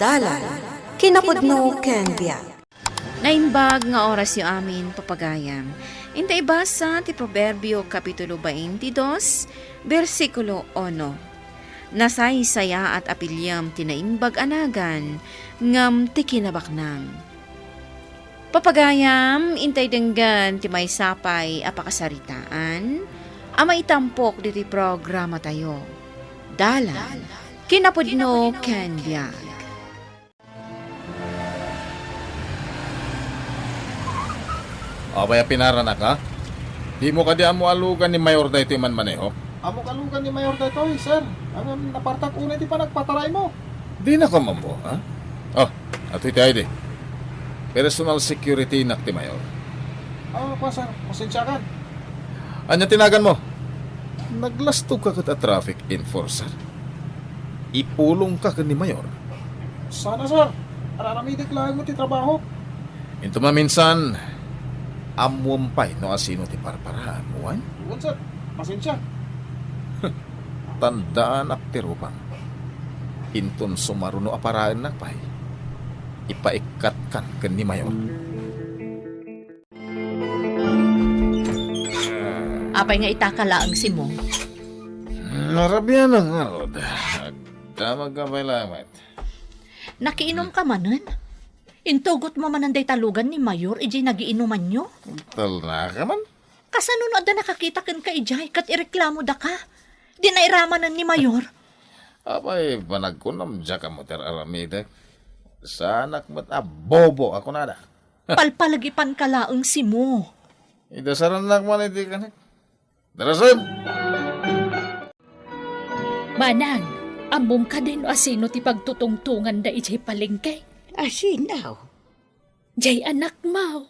Dalan, kinapudno ken biag. Naimbag nga oras yu amin papagayam. Intay basa ti Proverbio Kapitulo 22, versikulo 1. Nasaysaya at apilyam tinaimbag anagan, ngam ti kinabaknang. Papagayam, intay denggan ti may sapay apakasaritaan, amay tampok diti programa tayo. Dalan, kinapudno ken biag. Abaya pinaranak ha? Di mo kadi amo alugan ni Mayor da ito man maneho? Amo kalugan ni Mayor dito sir. Ang napartak una di pa nagpataray mo. Di na ka mambo, ha? Oh, ato iti ay di. Personal security nak ti Mayor. Pa sir, pasensya ka. Anya tinagan mo? Naglastog ka kat a traffic enforcer. Ipulong ka ni Mayor. Sana sir, araramidik lang mo ti trabaho. Into maminsan, amuampay no asino ti parparaan mo, ay? Tuwan sir, pasensya. Tandaan ak ti rupang. Inton sumaruno aparaan nakpay. Ipaikat kan ni Mayor. Apay nga itakalaang si mo. Narabyan ang arod. Damag ka may lamat. Nakiinom ka manan? Intugot mo mananday talugan ni Mayor, ijay nagiinuman nyo? Tal na ka man. Kasano no ada nakakita kan ka ijay, kat ireklamo da ka? Di nairamanan ni Mayor. Abay, panagkunam dya ka mo ter aramide. Sa anak mo't bobo ako nada. Palpalagipan kalaang si mo. Idasaran nak man iti kanik. Darasim! Manang, ambong ka din o asino ti pagtutungtungan da ijay palengke. Asinaw, Jay anak mau.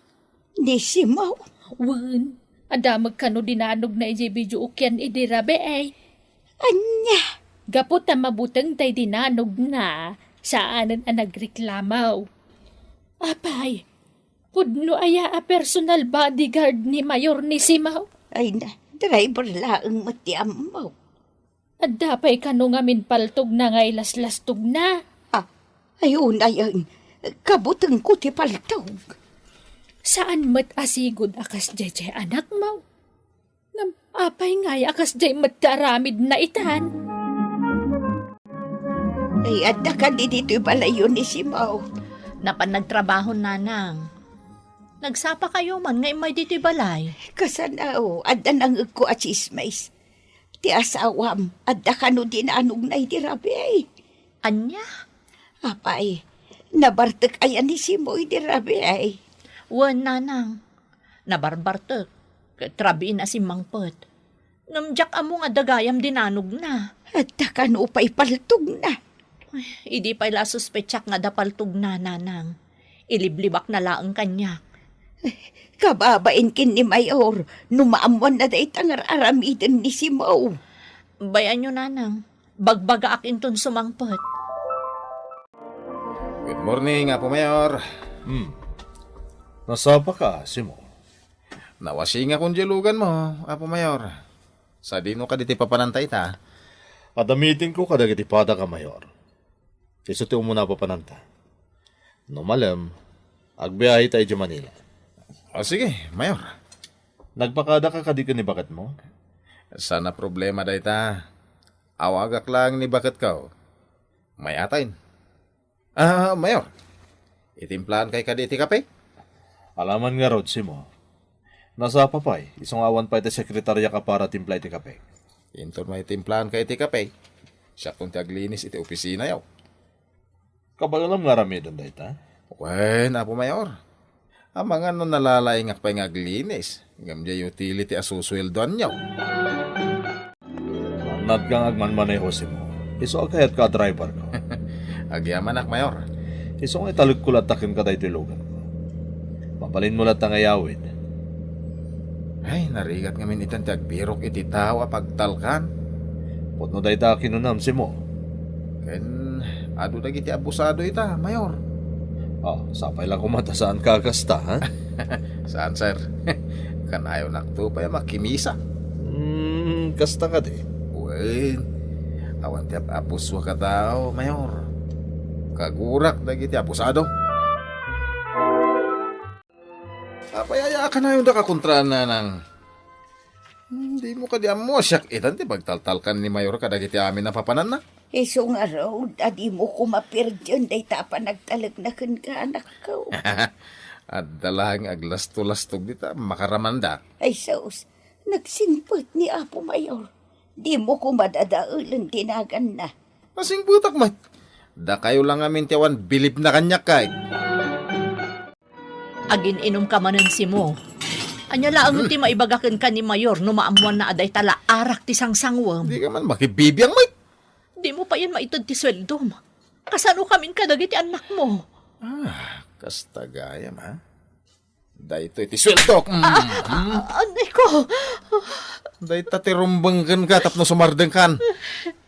ni Simaw, Wen, adamag kano dinanog na ijay bidyo ukyan idirabe ay. anya, Gapot na mabutang tay dinanog na saanan ang nagreklamaw. Apay, pudno aya a personal bodyguard ni Mayor ni Simaw. ay na, driver laang matiamaw. At dapay kano nga minpaltog na ngay laslastog na. Ayun na yan, kabutang ko ti paltog. Saan mat asigod akas jeje anak mo? Ngam apay ngay akas jay mataramid na itan. Ay, adda ka di dito'y balayo ni Simaw. Napan nagtrabaho nanang. Nagsapa kayo man, ngay may dito'y balay. Kasanaw, adda nang ko at chismis. Ti asawam, adda ka no dinanog na itirabi. Anya? Apay, nabartek ayan ni Simaw itirabi ay. Wan nanang. Nabarbartek. Trabiin na si Mangpet. Ngamjak among adagayam dinanog na. Adda ka no pa'y paltog na. Idi pa ila suspetsak nga dapaltog na nanang. Iliblibak na laang kanya. Kababain kin ni Mayor, numaamuan na dahi tangar aramidin ni Simaw. Bayan nyo nanang. Bagbaga akinton sumangpet. Good morning, Apo Mayor. Nasapa ka, Simo? Nawasing akong dilugan mo, Apo Mayor. Sa dino ka diti papanantay ta. Adamitin ko kadagiti pada ka, Mayor. Isuti mo na papananta. No malam, agbiyahe tayo di Manila. O sige, Mayor. Nagpakada ka kadika ni bakit mo? Sana problema day ta. Awagak lang ni bakit ka. May atain. Mayor. Itimplahan kay kaditi kape? Alaman nga rod, Simo. Nasa papay, isang awan pa iti sekretarya ka para timpla iti kape. Inton may timplahan kay iti kape. Siya kung taglinis iti opisina yaw. Kabagalam nga rami doon dahi ta? Wen, Apo Mayor. Ang mga no nalalaing akpay nga glinis. Ngamdya utility asusweldoan yaw. Nat kang agman-maneho, Simo. Iso agkayat ka driver ko. Agyaman ak, Mayor. Iso nga italig ko latakin ka tayo tilugan ko. Mapalin mo latang ayawin. Ay, narigat ngamin itan tagbirok iti tao pagtalkan. Putno dahi ta kinunam, Simo. Ken, ado dagiti abusado ita, Mayor. Sapay lang kumata saan kakasta, ha? Saan, sir? Kanayo nakto pa makimisa. Kasta ka di. Wen, awan tiap apus wa ka tao, Mayor. Kagurak dagiti abusado. Apayaya ka na yung nakakontra na ng... Hindi mo ka di mo siyak itan ti pagtaltalkan ni Mayor ka dagiti amin na papanan na. Iso nga raw, adi mo kumapir dyan, day tapa nagtalagnakan ka anak ko. At dalahang aglasto-lastog dita makaramanda. Ay sos, nagsinpot ni Apo Mayor. Di mo ko madadaulan tinagan na. Masing butak mat. Da kayo lang amin tiyawan bilib na kanya kay. Agin inom ka manan si mo. Anya laang ti maibagakan ka ni Mayor no maamuan na aday tala arak ti sangsangwam. Di ka man makibibiyang mat. Di mo pa yan maitod ti sweldo mo. Kasano kamin ka dagiti anak mo? Kastagayam ha. Da ito iti sweltok. Anay ko. Da ito tirumbanggan ka tapno sumardeng kan.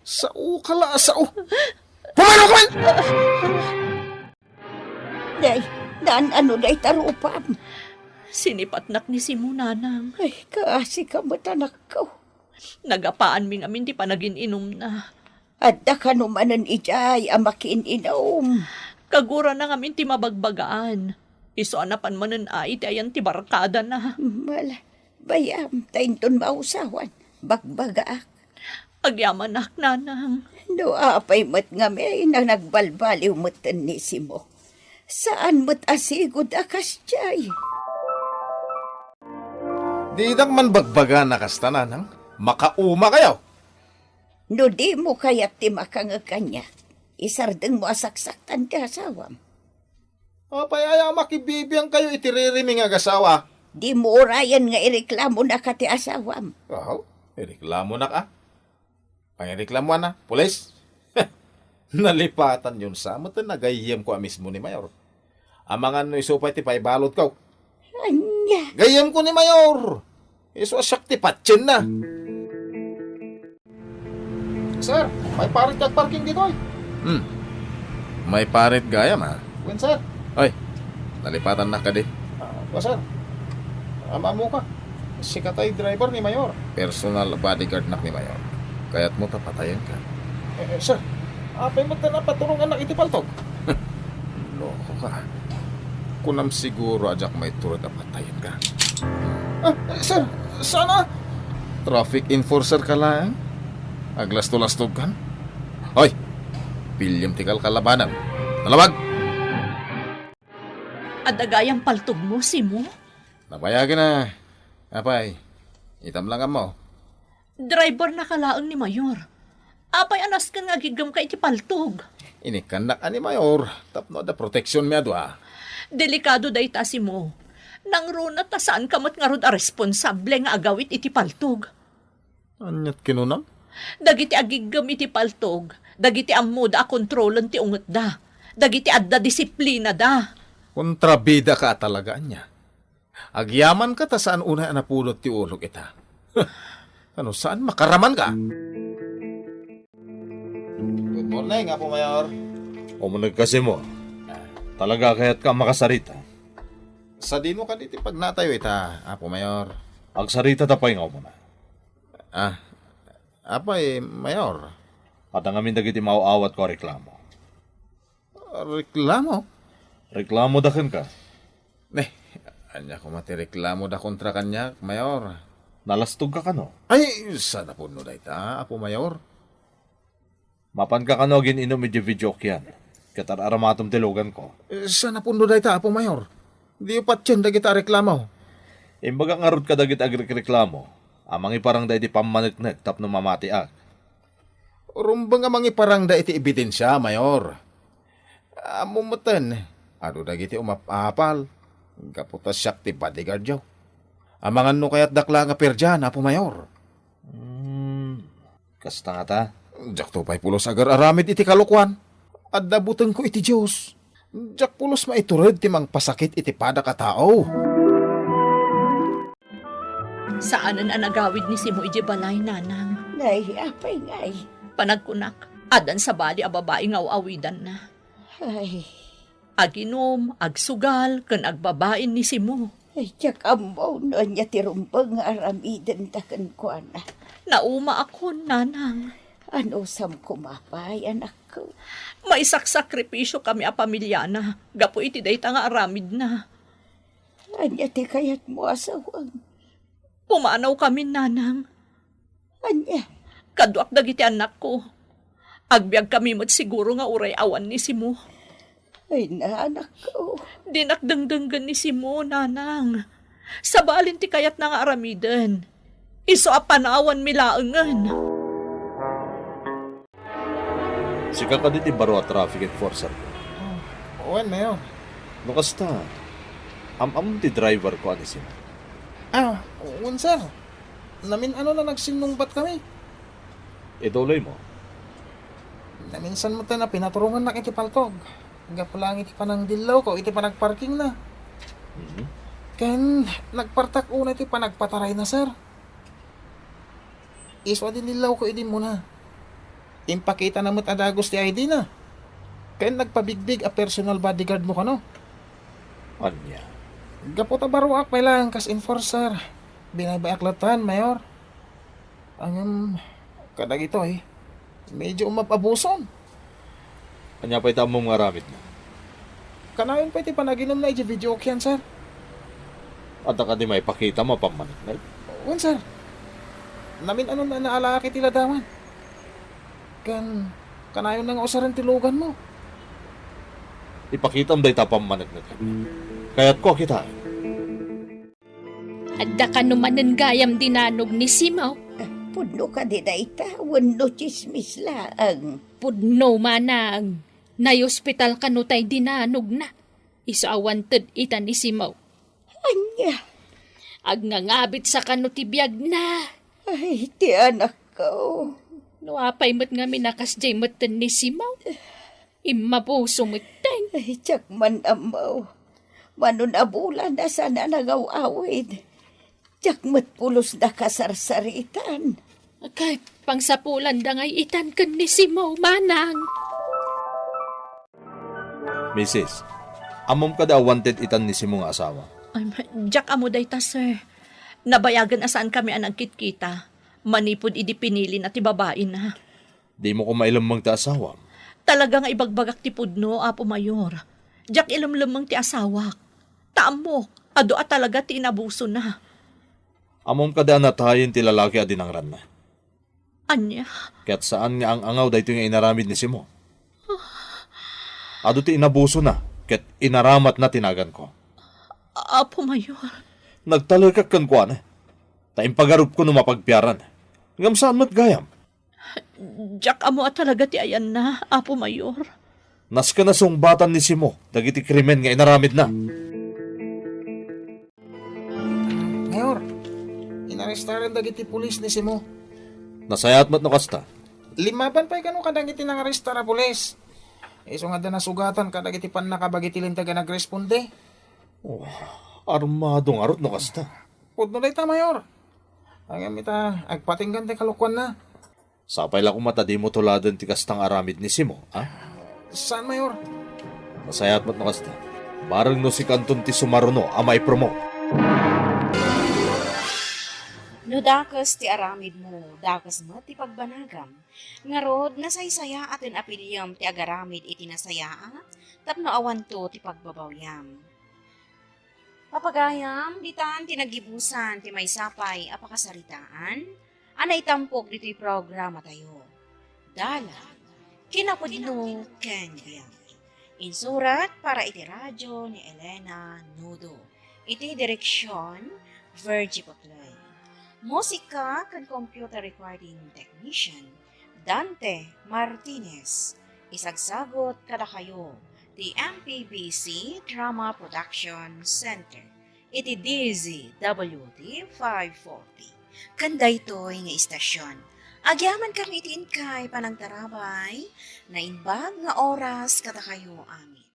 Sao kala sao. Pumano ka man! Day, daan ano day tarupam. Sinipatnak ni si mo, nanang. Ay, kaasi ka mo't anak ko. Nagapaan mi ngamin ti panagin-inom na. Adda ka numanan ijay, amakin inom. Kagura na ngamin ti mabagbagaan. Iso anapan manan ay ti ayan ti barkada na. Mala, bayam, tainton mausawan, bagbaga. Agyaman nak, nanang. No, apay mat nga may na nagbalbaliw matan ni si mo. Saan mat asigod akas jay? Di dak man bagbaga na kastanan. Makauma kayo. No, di mo kaya't ti makangakanya. Isardeng mo asaksaktan ti asawam. Apayaya makibibiyang kayo itiririming agasawa. Di mo orayan nga ireklamo na ka ti asawam. Wow, ireklamo na ka. Pangireklamo na, pulis. Nalipatan yun sa mo, nagayiem ko mismo ni Mayor. Amangan no isupay ti paibalot ko. Anya, Gayem ko ni Mayor. Iso asyak ti patsin na. Sir, may parit kag parking dito ay. May parit gayam ha? When sir? Ay, nalipatan na ka di. Sir, ama mo ka. Sikatay driver ni Mayor. Personal bodyguard na ni Mayor. Kaya't mo tapatayan ka. Sir, apay mo na patulungan na itipaltog. Loko ka. Kunam siguro ajak may turod na patayan ka. Sir, sana? Traffic enforcer ka lang. Aglasto-lastog kan. Hoy, pilyam tikal kalabanan. Nalawag! Adagayang paltog mo, si mo. Napayagan na. Apay, itam lang mo. Driver na kalaang ni Mayor. Apay anas ka nga gigam ka iti paltog. Inikandak ani Mayor. Tapno da protection mi adwa. Delikado day ta si mo. Nang runa ta saan kamot nga rod a responsable nga agawit iti paltog. Anyat kinunam? Dagiti agigam iti paltog. Dagiti ammo da kontrolan ti unget da. Dagiti adda disiplina da. Kontrabida ka talagaan niya. Agyaman ka ta saan una napulot ti ulog ita. Ano, saan makaraman ka? Good morning, Apo Mayor. Umunag kasi mo. Talaga kaya't ka makasarita. Sa dino ka dito pag natayo ita, Apo Mayor. Agsarita tapay nga mo na. Apay, Mayor. At ang amin dagiti mauawat ko reklamo. Reklamo? Reklamo dakin ka. Anya ko matireklamo da kontra kanya, Mayor. Nalastog ka kano. Ay, sana po no da ita, Apo Mayor. Mapan ka kano gin inom iti video kyan. Katar aramatom tilugan ko. Sana po no da ita, Apo Mayor. Di upatyan da kita reklamo. Imbaga nga rod ka dagit agreklamo. Amang iparang da iti pamanagnag tapno mamati ak. Rumbang nga mangi parang da iti ebidensya, Mayor. Amumutan, ano da giti umapapal. Kaputas siyak ti bodyguard jaw. Amangan no kaya't dakla nga perjan, Apo Mayor. Kasta nga ta. Jak to pa'y pulos agar aramid iti kalukwan. At dabutan ko iti Diyos. Jak pulos maiturid ti mang pasakit iti pada katao. Saanan ang nagawid ni si mo iti balay, nanang. nay, apay ngay. Panagkunak, adan sa bali a babae nga awidan na. Ay, Aginom, agsugal, kan agbabain ni si mo. ay, tiyak amaw no niya tirumpang aramidan takan ko na. Nauma ako, nanang. Ano sam kumapay, anak ko? May sakripisyo kami a pamilya na. Gapo iti dayta nga aramid na. Anya ti kayat mo asawang. Pumanaw kami, nanang. Anya, Kaduak dagiti anak ko. Agbyag kami mo't siguro nga uray awan ni Simo. ay na anak ko. Dinakdangdanggan ni Simo, nanang. Sabalin ti kayat na nga aramiden. Iso a panawan milaengan. Sika ka diti baro a traffic enforcer ko. Owen, Mayor. No kasta, am ti driver ko ani sila. Owen, sir. Namin ano na nagsinungbat kami. Iduloy mo. Naminsan mo tayo na pinaturungan na iti paltog. Hanggang pala ang iti panang dilaw ko, iti panagparking na. Kan, nagpartak una iti panagpataray na, sir. Iswa din dilaw ko idin mo na. Impakita na mo't adagos ti ID na. Kaya nagpabigbig a personal bodyguard mo ka, no? Anya. Gaputa baruak pa lang kas enforcer. Binabayaklatan, Mayor. Ang kadag ito medyo umapabuson. Anya pa ita mong maramit na. Kanayon pa iti panaginom na iti video kyan, sir. At ka di may pakita mo pamanik na. Wan, sir. Namin ano na naalaki tila daman. Kanayon nang usaran tilugan mo. Ipakita mo dahi pamanik na. Kaya't ko kita. Adda ka numanan gayam dinanog ni Simaw. Pudno ka di dayta, wano chismis laang. Pudno manang. Nay ospital ka no tay dinanog na. Iso awanted ita ni Simaw. Anya, Agngangabit sa kano tibiyag na. ay ti anak ko. No apay mo't nga minakas jay moten ni Simaw. Imapuso muteng. Ay, tsak man amaw. Manon abulan na sana nagaw-awid. Tsak matpulos na kasarsaritan. Kay pangsapulan da ngay itan kan ni Simaw manang. Mrs., amom ka da wanted itan ni si mong asawa. Ay, Jack amo dayta, sir. Nabayagan asaan kami ang nagkitkita. Manipod idi pinili na ti babae na. Di mo ko mailamang ta asawa. Talagang ibagbagak ti pudno, Apo Mayor. Jack ilumlumang ti asawak. Taamo, ado at talaga ti inabuso na. Amom ka da natayin ti lalaki a dinangran na. Anya, Kaya't saan nga ang angaw dahito nga inaramid ni Simo? Ado ti inabuso na, kaya't inaramat na tinagan ko. Apo Mayor. Nagtalagak kan kwa na. Taimpagarup ko no mapagpiaran. Ngam saan mo't gayam? Jack amo at talaga ti ayan na, Apo Mayor. Nas ka na sungbatan ni Simo, dagiti krimen nga inaramid na. Mayor, inarestaran dagiti pulis ni Simo. Nasayat mo't nakasta. 5 pa'y kano kadagiti nang arestara pulis. Iso nga da nasugatan kadagiti pan nakabagiti lintaga nagresponde. Armadong arot nakasta. Pudno day ta, Mayor. Ang amita, agpatinggan ti kalukwan na. Sapay la kumata di mo tuladan ti kastang aramid ni Simo, ha? Saan, Mayor? Nasayat mo't nakasta. Barang no si Kanton ti Sumaruno, amay promo. No dakas ti aramid mo, dakas mo ti pagbanagam. Ngarod, nasaysaya atin apilyam ti agaramid iti nasayaan, tapno awan to ti pagbabawyam. Papagayam, ditan tinagibusan ti may sapay apakasaritaan, anay tampok dito'y programa tayo. Dala, kinapudno kenbiang. Insurat para iti radyo ni Elena Nudo. Iti direksyon, Virgie Paclay. Musika kan computer recording technician, Dante Martinez. Isagsagot kada kayo, the MPBC Drama Production Center. Iti DZWD 540. Kanda ito'y nga istasyon. Agyaman kami itin kay panagtarabay, na imbag nga oras kada kayo amin.